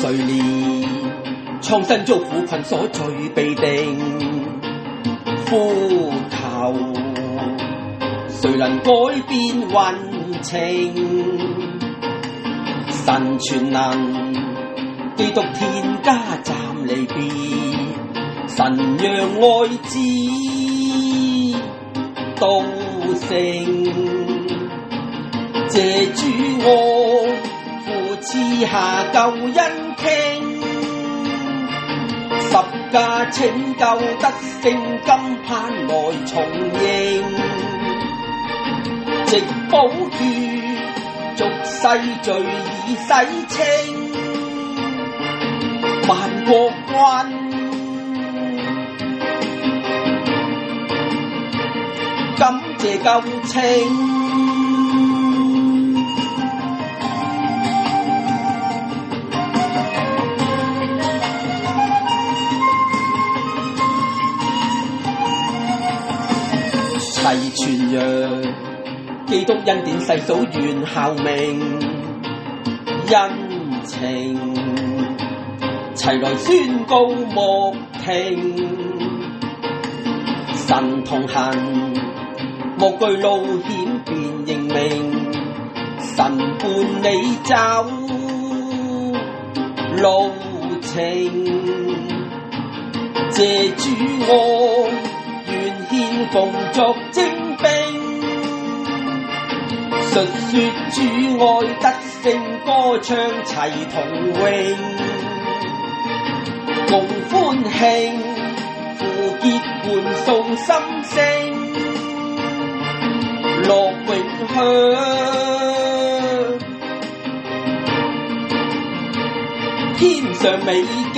誰憐蒼生遭苦困所罪被定，呼求誰能改變運程？神全能，基督天家暫離別，神讓愛子道成，謝主我父賜下救恩傾，十架拯救得勝，今盼來重認，藉寶血俗世罪已洗清，萬國君感謝救情。齊傳揚基督恩典世數願效命，恩情齊來宣告莫停，神同行莫懼路險便認命，神伴你走路程，謝主我願獻奉作精兵，述說主愛得勝，歌唱齊同榮，共歡慶父結伴送心聲，樂永享天上美景。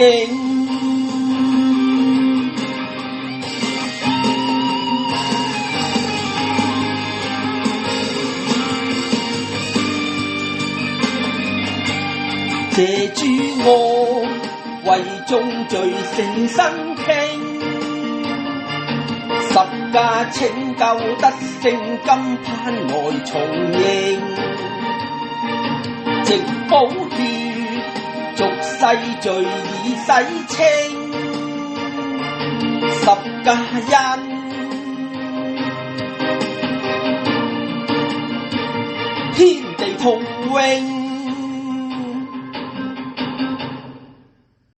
謝主我為眾罪誠心傾，十架拯救得勝，今盼來重認，藉寶血俗世罪已洗清，十架恩天地同榮。